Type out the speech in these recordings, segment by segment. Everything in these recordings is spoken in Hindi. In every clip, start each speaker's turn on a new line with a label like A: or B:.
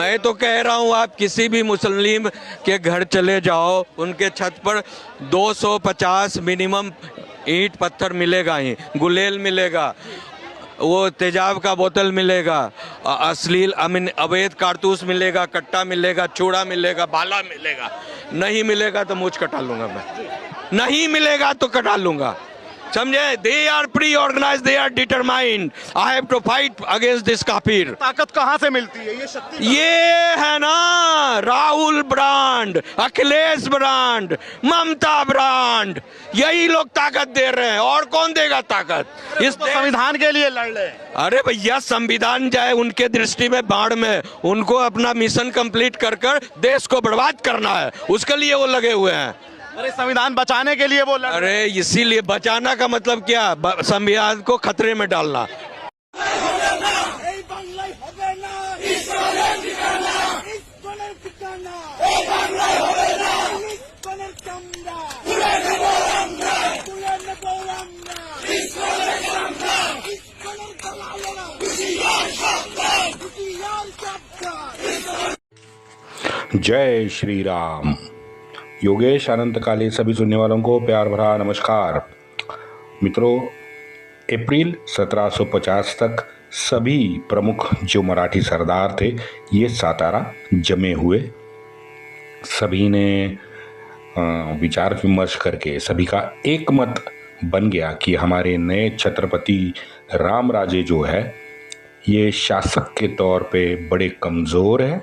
A: मैं तो कह रहा हूँ आप किसी भी मुस्लिम के घर चले जाओ, उनके छत पर 250 मिनिमम ईंट पत्थर मिलेगा ही, गुलेल मिलेगा, वो तेजाब का बोतल मिलेगा, अश्लील अवैध कारतूस मिलेगा, कट्टा मिलेगा, चूड़ा मिलेगा, बाला मिलेगा। नहीं मिलेगा तो मूंछ कटा लूंगा मैं, नहीं मिलेगा तो कटा लूंगा, समझे। They are pre organise, they are determined, I have to fight against this काफिर।
B: ताकत कहाँ से मिलती है ये शक्ति?
A: ये है ना राहुल ब्रांड, अखिलेश ब्रांड, ममता ब्रांड, यही लोग ताकत दे रहे हैं। और कौन देगा ताकत? इस
B: तो संविधान के लिए लड़ रहे हैं।
A: अरे भैया, संविधान जाए उनके दृष्टि में बाढ़ में, उनको अपना मिशन कंप्लीट कर देश को बर्बाद करना है, उसके लिए वो लगे हुए हैं।
B: अरे संविधान बचाने के लिए वो लड़ रहे हैं।
A: अरे इसीलिए बचाना का मतलब क्या? संविधान को खतरे में डालना।
C: जय श्री राम। योगेश अनंत काले सभी सुनने वालों को प्यार भरा नमस्कार। मित्रों, अप्रैल 1750 तक सभी प्रमुख जो मराठी सरदार थे ये सातारा जमे हुए। सभी ने विचार विमर्श करके सभी का एक मत बन गया कि हमारे नए छत्रपति रामराजे जो है ये शासक के तौर पे बड़े कमज़ोर है,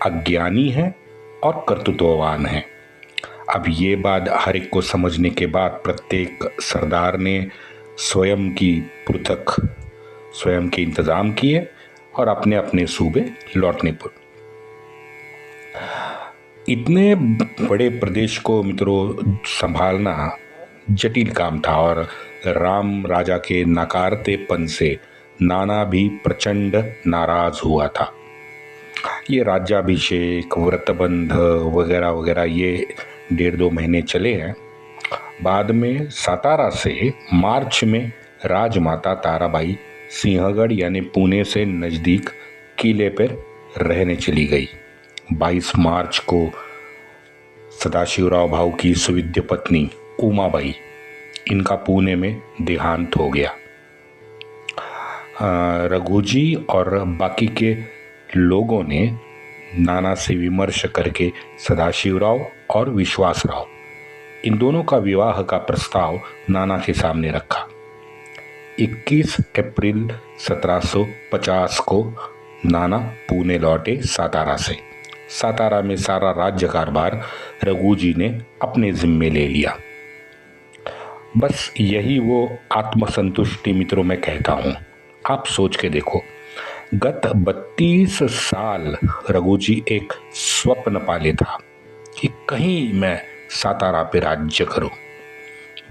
C: अज्ञानी है और कर्तृत्ववान है। अब ये बात हर एक को समझने के बाद प्रत्येक सरदार ने स्वयं के इंतज़ाम किए और अपने अपने सूबे लौटने पर। इतने बड़े प्रदेश को मित्रों संभालना जटिल काम था और राम राजा के नकारतेपन से नाना भी प्रचंड नाराज हुआ था। ये राज्याभिषेक, व्रतबंध वगैरह वगैरह ये 1.5-2 महीने चले हैं। बाद में सातारा से मार्च में राजमाता ताराबाई सिंहगढ़ यानी पुणे से नज़दीक किले पर रहने चली गई। 22 मार्च को सदाशिवराव भाऊ की सुविद्य पत्नी उमाबाई, इनका पुणे में देहांत हो गया। रघुजी और बाकी के लोगों ने नाना से विमर्श करके सदाशिवराव और विश्वासराव इन दोनों का विवाह का प्रस्ताव नाना के सामने रखा। 21 अप्रैल 1750 को नाना पुणे लौटे सातारा से। सातारा में सारा राज्य कारभार रघुजी ने अपने जिम्मे ले लिया। बस यही वो आत्मसंतुष्टि मित्रों मैं कहता हूँ। आप सोच के देखो, गत 32 साल रघुजी एक स्वप्न पाले था कि कहीं मैं सातारा पे राज्य करूं।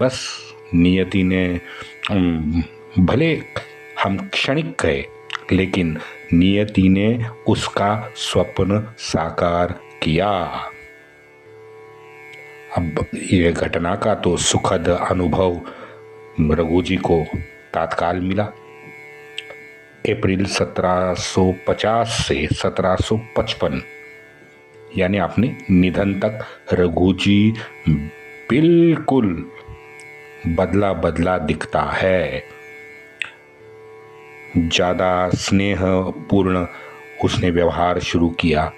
C: बस नियति ने भले हम क्षणिक गए, लेकिन नियति ने उसका स्वप्न साकार किया। अब ये घटना का तो सुखद अनुभव रघुजी को तात्काल मिला। अप्रैल 1750 से 1755 यानी अपने निधन तक रघुजी बिल्कुल बदला बदला दिखता है। ज़्यादा स्नेहपूर्ण उसने व्यवहार शुरू किया,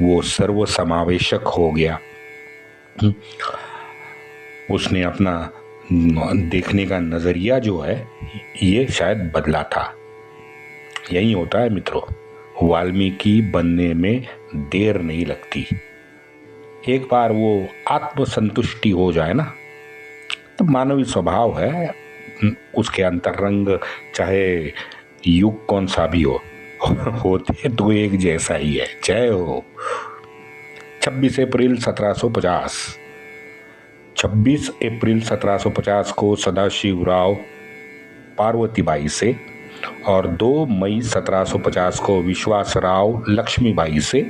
C: वो सर्वसमावेशक हो गया। उसने अपना देखने का नज़रिया जो है ये शायद बदला था। यही होता है मित्रों, वाल्मीकि बनने में देर नहीं लगती। एक बार वो आत्मसंतुष्टि हो जाए ना, तो मानवीय स्वभाव है, उसके अंतरंग चाहे युग कौन सा भी हो होते तो एक जैसा ही है। जय हो। 26 अप्रैल 1750 26 अप्रैल 1750 को सदाशिवराव पार्वतीबाई से और 2 मई 1750 को विश्वासराव लक्ष्मीबाई से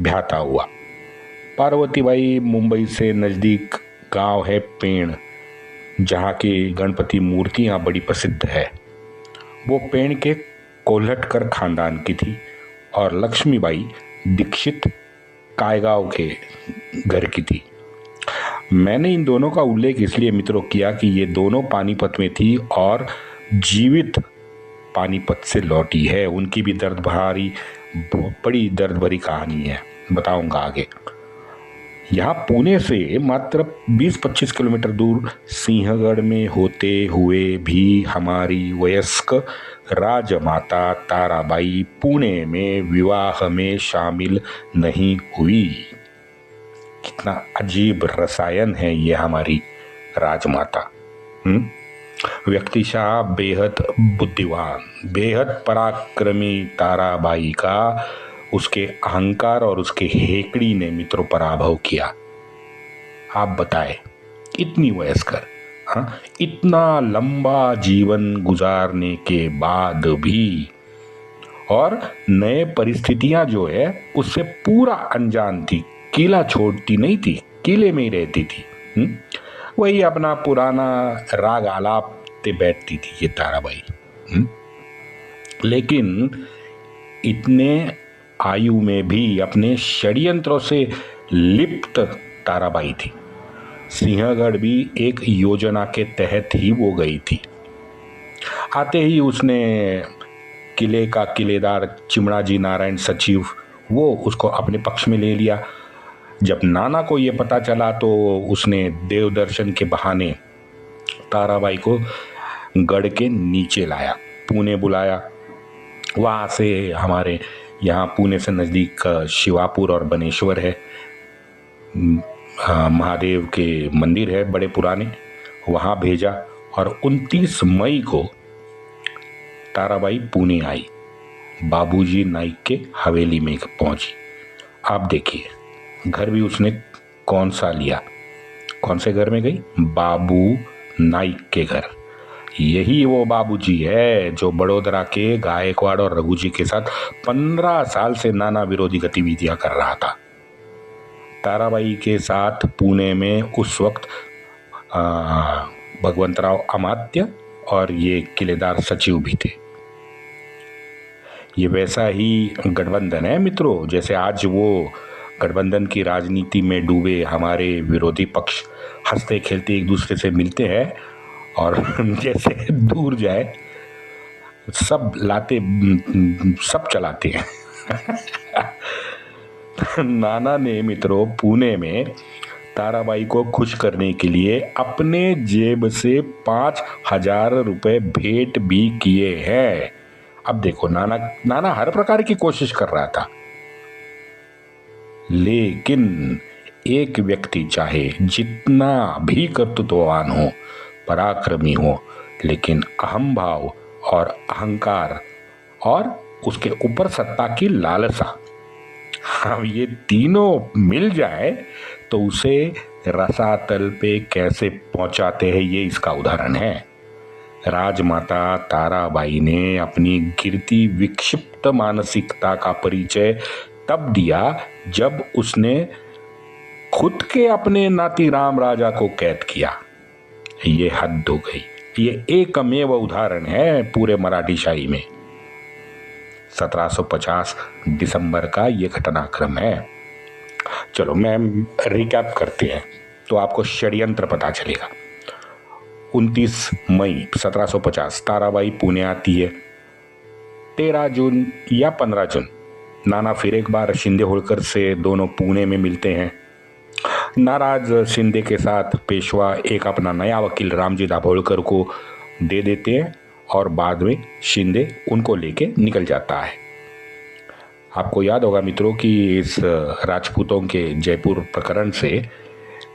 C: भ्याता हुआ। पार्वतीबाई मुंबई से नज़दीक गांव है पेण, जहाँ की गणपति मूर्तियाँ बड़ी प्रसिद्ध है। वो पेण के कोल्हटकर खानदान की थी। और लक्ष्मीबाई दीक्षित कायगांव के घर की थी। मैंने इन दोनों का उल्लेख इसलिए मित्रों किया कि ये दोनों पानीपत में थी और जीवित पानीपत से लौटी है। उनकी भी बड़ी दर्द भरी कहानी है, बताऊंगा आगे। यहाँ पुणे से मात्र 20-25 किलोमीटर दूर सिंहगढ़ में होते हुए भी हमारी वयस्क राजमाता ताराबाई पुणे में विवाह में शामिल नहीं हुई। कितना अजीब रसायन है ये हमारी राजमाता। व्यक्तिशः बेहद बुद्धिवान, बेहद पराक्रमी ताराबाई का उसके अहंकार और उसके हेकड़ी ने मित्रों पराभव किया। आप बताएं, इतनी वयस्कर, इतना लंबा जीवन गुजारने के बाद भी, और नए परिस्थितियां जो है उससे पूरा अनजान थी। किला छोड़ती नहीं थी, किले में ही रहती थी। वही अपना पुराना राग आलाप ते बैठती थी ये ताराबाई। लेकिन इतने आयु में भी अपने षड्यंत्रों से लिप्त ताराबाई थी। सिंहगढ़ भी एक योजना के तहत ही वो गई थी। आते ही उसने किले का किलेदार चिमणाजी नारायण सचिव, वो उसको अपने पक्ष में ले लिया। जब नाना को ये पता चला तो उसने देव दर्शन के बहाने ताराबाई को गढ़ के नीचे लाया, पुणे बुलाया। वहाँ से हमारे यहाँ पुणे से नज़दीक शिवापुर और बनेश्वर है, महादेव के मंदिर है बड़े पुराने, वहाँ भेजा। और 29 मई को ताराबाई पुणे आई, बाबूजी नाइक के हवेली में पहुंची। आप देखिए, घर भी उसने कौन सा लिया, कौन से घर में गई? बाबू नाइक के घर। यही वो बाबूजी है जो बड़ोदरा के गायकवाड़ और रघुजी के साथ 15 साल से नाना विरोधी गतिविधियां कर रहा था। ताराबाई के साथ पुणे में उस वक्त भगवंतराव अमात्य और ये किलेदार सचिव भी थे। ये वैसा ही गठबंधन है मित्रों, जैसे आज वो गठबंधन की राजनीति में डूबे हमारे विरोधी पक्ष हंसते खेलते एक दूसरे से मिलते हैं और जैसे दूर जाए सब चलाते हैं। नाना ने मित्रों पुणे में ताराबाई को खुश करने के लिए अपने जेब से 5,000 रुपए भेंट भी किए हैं। अब देखो, नाना हर प्रकार की कोशिश कर रहा था, लेकिन एक व्यक्ति चाहे जितना भी कर्तृत्ववान हो, पराक्रमी हो, लेकिन अहम भाव और अहंकार और उसके ऊपर सत्ता की लालसा, हाँ, ये तीनों मिल जाए तो उसे रसातल पे कैसे पहुंचाते हैं, ये इसका उदाहरण है। राजमाता ताराबाई ने अपनी गिरती विक्षिप्त मानसिकता का परिचय तब दिया जब उसने खुद के अपने नाती राम राजा को कैद किया। ये हद हो गई। ये एकमेव उदाहरण है पूरे मराठी शाही में। 1750 दिसंबर का ये घटनाक्रम है। चलो मैं रिकैप करते हैं तो आपको षड्यंत्र पता चलेगा। 29 मई 1750 ताराबाई पुणे आती है। 13 जून या 15 जून नाना फिर एक बार शिंदे होळकर से दोनों पुणे में मिलते हैं। नाराज शिंदे के साथ पेशवा एक अपना नया वकील रामजी दाभोलकर को दे देते हैं और बाद में शिंदे उनको लेके निकल जाता है। आपको याद होगा मित्रों कि इस राजपूतों के जयपुर प्रकरण से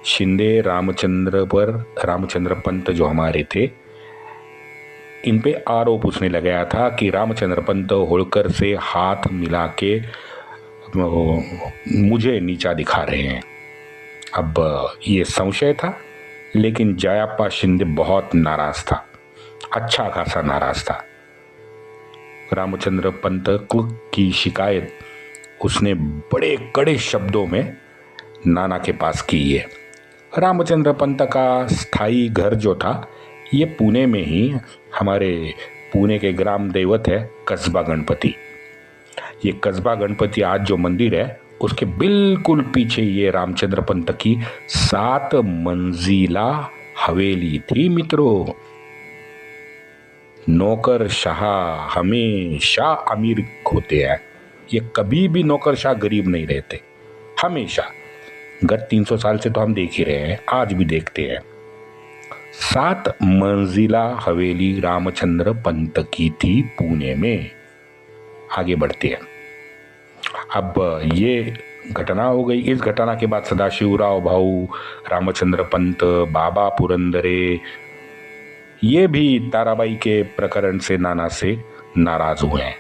C: शिंदे रामचंद्र पंत जो हमारे थे, इन पे आरोप उसने लगाया था कि रामचंद्र पंत होळकर से हाथ मिला के मुझे नीचा दिखा रहे हैं। अब ये संशय था, लेकिन जयाप्पा शिंदे बहुत नाराज था, अच्छा खासा नाराज था। रामचंद्र पंत की शिकायत उसने बड़े कड़े शब्दों में नाना के पास की है। रामचंद्र पंत का स्थायी घर जो था ये पुणे में ही, हमारे पुणे के ग्राम देवत है कस्बा गणपति। ये कस्बा गणपति आज जो मंदिर है उसके बिल्कुल पीछे ये रामचंद्र पंत की 7 मंजिला हवेली थी मित्रों। नौकरशाह हमेशा अमीर होते हैं, ये कभी भी नौकरशाह गरीब नहीं रहते, हमेशा। गत 300 साल से तो हम देख ही रहे हैं, आज भी देखते हैं। 7 मंजिला हवेली रामचंद्र पंत की थी पुणे में। आगे बढ़ते हैं। अब ये घटना हो गई। इस घटना के बाद सदाशिवराव भाऊ, रामचंद्र पंत, बाबा पुरंदरे ये भी ताराबाई के प्रकरण से नाना से नाराज हुए हैं।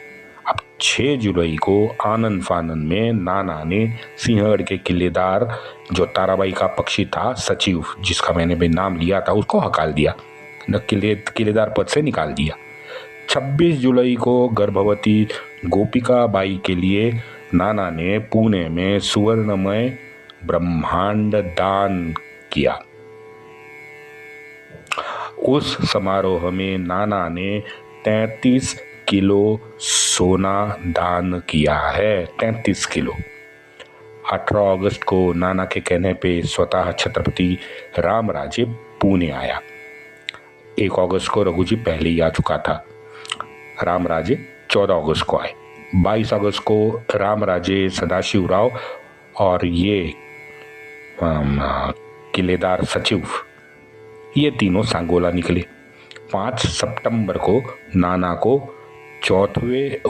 C: अब 6 जुलाई को आनंद फानन में नाना ने सिंहगढ़ के किलेदार जो ताराबाई का पक्षी था, सचिव जिसका मैंने भी नाम लिया था, उसको हकाल दिया, किलेदार पद से निकाल दिया। 26 जुलाई को गर्भवती गोपिका बाई के लिए नाना ने पुणे में सुवर्णमय ब्रह्मांड दान किया। उस समारोह में नाना ने 33 किलो सोना दान किया है, 33 किलो। 18 अगस्त को नाना के कहने पे स्वतः छत्रपति रामराजे पुणे आया। 1 अगस्त को रघुजी पहले ही आ चुका था, रामराजे 14 अगस्त को आए। 22 अगस्त को रामराजे, सदाशिवराव और ये किलेदार सचिव, ये तीनों सांगोला निकले। 5 सितंबर को नाना को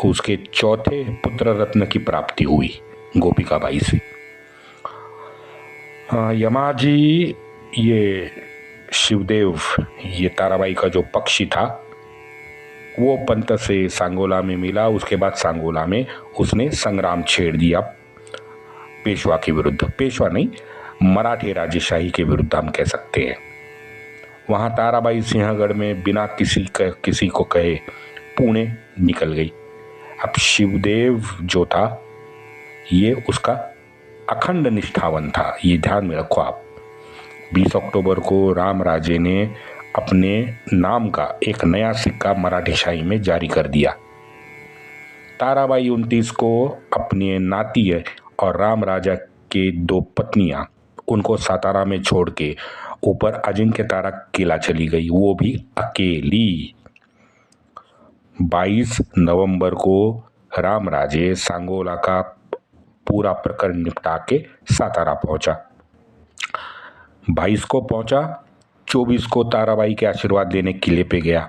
C: उसके चौथे पुत्र रत्न की प्राप्ति हुई गोपिका बाई से। यमाजी, ये शिवदेव, ये ताराबाई का जो पक्षी था, वो पंत से सांगोला में मिला। उसके बाद सांगोला में उसने संग्राम छेड़ दिया पेशवा के विरुद्ध, पेशवा नहीं, मराठी राजेशाही के विरुद्ध हम कह सकते हैं। वहाँ ताराबाई सिंहगढ़ में बिना किसी को कहे पुणे निकल गई। अब शिवदेव जो था ये उसका अखंड निष्ठावन था, ये ध्यान में रखो आप। 20 अक्टूबर को रामराजे ने अपने नाम का एक नया सिक्का मराठीशाही में जारी कर दिया। ताराबाई 29 को अपने नाती और राम राजा के 2 पत्नियां उनको सातारा में छोड़ के ऊपर अजिंक्य तारा किला चली गई, वो भी अकेली। 22 नवंबर को रामराजे सांगोला का पूरा प्रकरण निपटा के सातारा पहुंचा। 22 को पहुंचा, 24 को ताराबाई के आशीर्वाद लेने किले पे गया,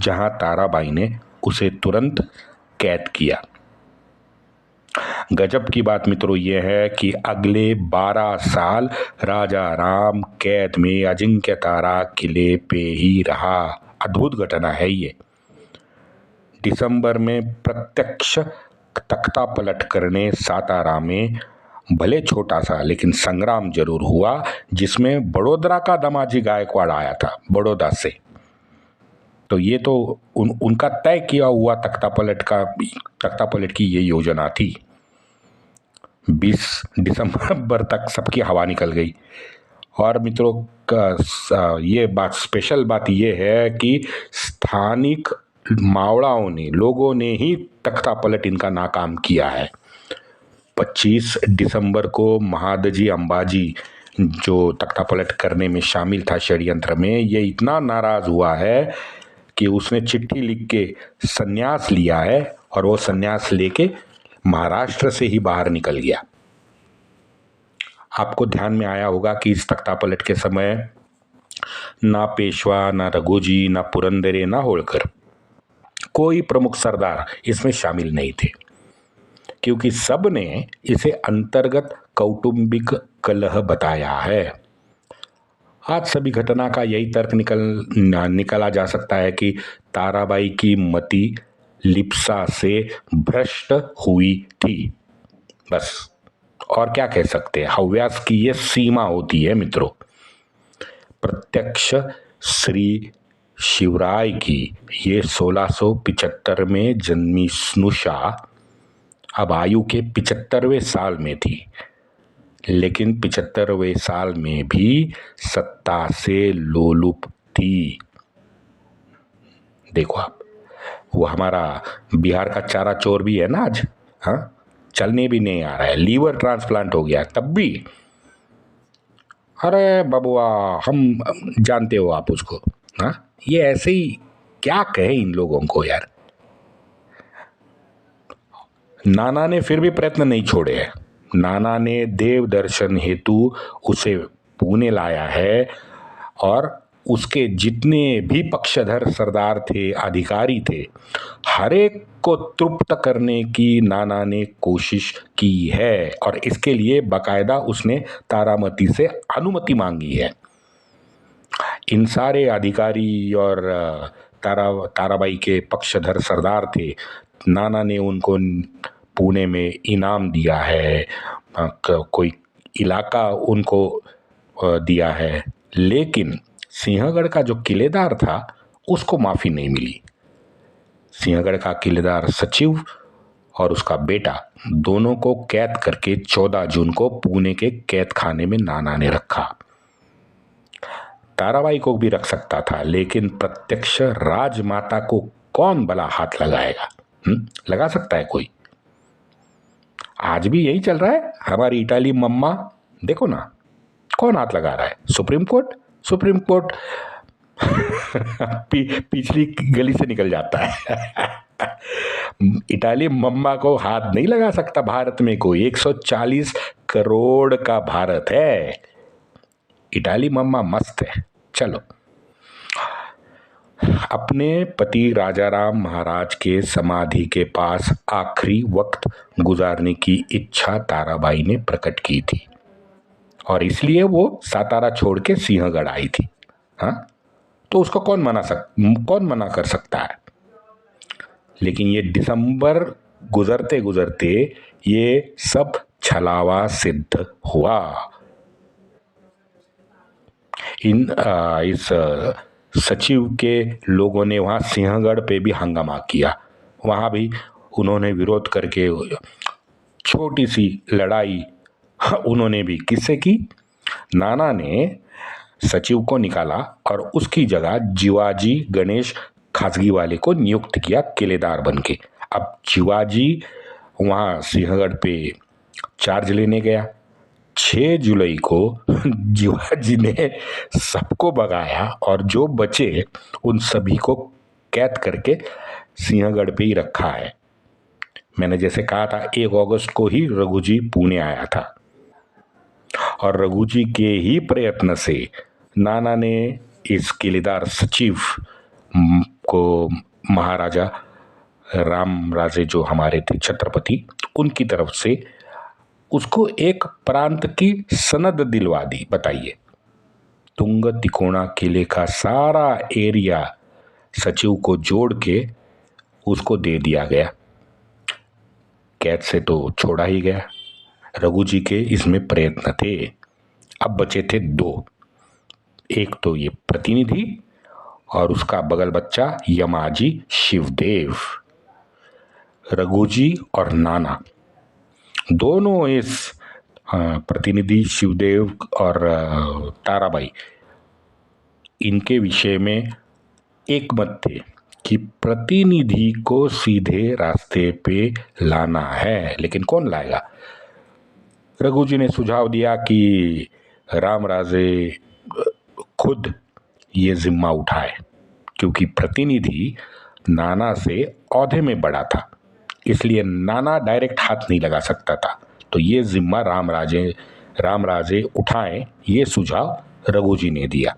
C: जहां ताराबाई ने उसे तुरंत कैद किया। गजब की बात मित्रों ये है कि अगले 12 साल राजा राम कैद में अजिंक्य तारा किले पे ही रहा। अद्भुत घटना है ये। दिसंबर में प्रत्यक्ष तख्ता पलट करने सातारा में भले छोटा सा लेकिन संग्राम जरूर हुआ, जिसमें बड़ोदरा का दामाजी गायकवाड़ आया था, बड़ौदा से। तो ये तो उनका तय किया हुआ तख्ता पलट की ये योजना थी। 20 दिसंबर तक सबकी हवा निकल गई। और मित्रों का ये बात, स्पेशल बात ये है कि स्थानिक मावड़ाओं ने, लोगों ने ही तख्ता पलट इनका नाकाम किया है। 25 दिसंबर को महादजी अंबाजी जो तख्ता पलट करने में शामिल था षड्यंत्र में, ये इतना नाराज हुआ है कि उसने चिट्ठी लिख के संन्यास लिया है, और वो संन्यास लेके महाराष्ट्र से ही बाहर निकल गया। आपको ध्यान में आया होगा कि इस तख्ता पलट के समय ना पेशवा, ना रघुजी, ना पुरंदरे, ना होळकर, कोई प्रमुख सरदार इसमें शामिल नहीं थे, क्योंकि सब ने इसे अंतर्गत कौटुंबिक कलह बताया है। आज सभी घटना का यही तर्क निकाला जा सकता है कि ताराबाई की मति लिप्सा से भ्रष्ट हुई थी, बस। और क्या कह सकते हैं, हव्यास की ये सीमा होती है मित्रों। प्रत्यक्ष श्री शिवराय की ये 1675 में जन्मी स्नुषा अब आयु के 75वें साल में थी, लेकिन 75वें साल में भी सत्ता से लोलुप थी। देखो आप, वो हमारा बिहार का चारा चोर भी है ना आज, हाँ, चलने भी नहीं आ रहा है, लीवर ट्रांसप्लांट हो गया तब भी। अरे बबुआ, हम जानते हो आप उसको, हाँ, ये ऐसे ही क्या कहे इन लोगों को यार। नाना ने फिर भी प्रयत्न नहीं छोड़े हैं। नाना ने देव दर्शन हेतु उसे पुणे लाया है और उसके जितने भी पक्षधर सरदार थे, अधिकारी थे, हर एक को तृप्त करने की नाना ने कोशिश की है और इसके लिए बाकायदा उसने तारामती से अनुमति मांगी है। इन सारे अधिकारी और ताराबाई के पक्षधर सरदार थे, नाना ने उनको पुणे में इनाम दिया है, कोई इलाका उनको दिया है, लेकिन सिंहगढ़ का जो किलेदार था उसको माफ़ी नहीं मिली। सिंहगढ़ का किलेदार सचिव और उसका बेटा दोनों को कैद करके 14 जून को पुणे के कैद खाने में नाना ने रखा। ताराबाई को भी रख सकता था, लेकिन प्रत्यक्ष राजमाता को कौन भला हाथ लगाएगा? लगा सकता है कोई? आज भी यही चल रहा है। हमारी इटाली मम्मा देखो ना, कौन हाथ लगा रहा है? सुप्रीम कोर्ट पिछली गली से निकल जाता है। इटाली मम्मा को हाथ नहीं लगा सकता भारत में कोई। 140 करोड़ का भारत है, इटाली मम्मा मस्त है। चलो, अपने पति राजाराम महाराज के समाधि के पास आखिरी वक्त गुजारने की इच्छा ताराबाई ने प्रकट की थी और इसलिए वो सातारा छोड़ के सिंहगढ़ आई थी। हाँ, तो उसको कौन मना कर सकता है? लेकिन ये दिसंबर गुजरते गुजरते ये सब छलावा सिद्ध हुआ। इस सचिव के लोगों ने वहाँ सिंहगढ़ पे भी हंगामा किया। वहाँ भी उन्होंने विरोध करके छोटी सी लड़ाई उन्होंने भी किससे की? नाना ने सचिव को निकाला और उसकी जगह जीवाजी गणेश खासगीवाले को नियुक्त किया किलेदार बन के। अब जीवाजी वहाँ सिंहगढ़ पे चार्ज लेने गया। 6 जुलाई को जीवाजी ने सबको भगाया और जो बचे उन सभी को कैद करके सिंहगढ़ पे ही रखा है। मैंने जैसे कहा था, 1 अगस्त को ही रघुजी पुणे आया था और रघुजी के ही प्रयत्न से नाना ने इस किलेदार सचिव को महाराजा राम राजे जो हमारे थे छत्रपति, उनकी तरफ से उसको एक प्रांत की सनद दिलवा दी। बताइए, तुंग तिकोना किले का सारा एरिया सचिव को जोड़ के उसको दे दिया गया। कैद से तो छोड़ा ही गया। रघुजी के इसमें प्रयत्न थे। अब बचे थे 2, एक तो ये प्रतिनिधि और उसका बगल बच्चा यमाजी शिवदेव। रघुजी और नाना दोनों इस प्रतिनिधि शिवदेव और ताराबाई, इनके विषय में एक मत थे कि प्रतिनिधि को सीधे रास्ते पे लाना है। लेकिन कौन लाएगा? रघुजी ने सुझाव दिया कि राम राजे खुद ये जिम्मा उठाए, क्योंकि प्रतिनिधि नाना से औहदे में बड़ा था, इसलिए नाना डायरेक्ट हाथ नहीं लगा सकता था। तो ये जिम्मा राम राजे उठाएं, ये सुझाव रघुजी ने दिया।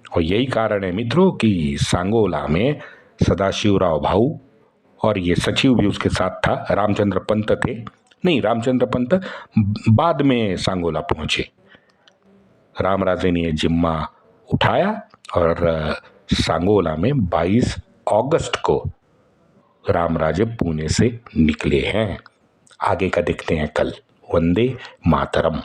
C: और यही कारण है मित्रों कि सांगोला में सदाशिवराव भाऊ और ये सचिव भी उसके साथ था, रामचंद्र पंत थे। नहीं, रामचंद्र पंत बाद में सांगोला पहुंचे। राम राजे ने जिम्मा उठाया और सांगोला में 22 अगस्त को राम राजे पुणे से निकले हैं। आगे का देखते हैं कल। वंदे मातरम।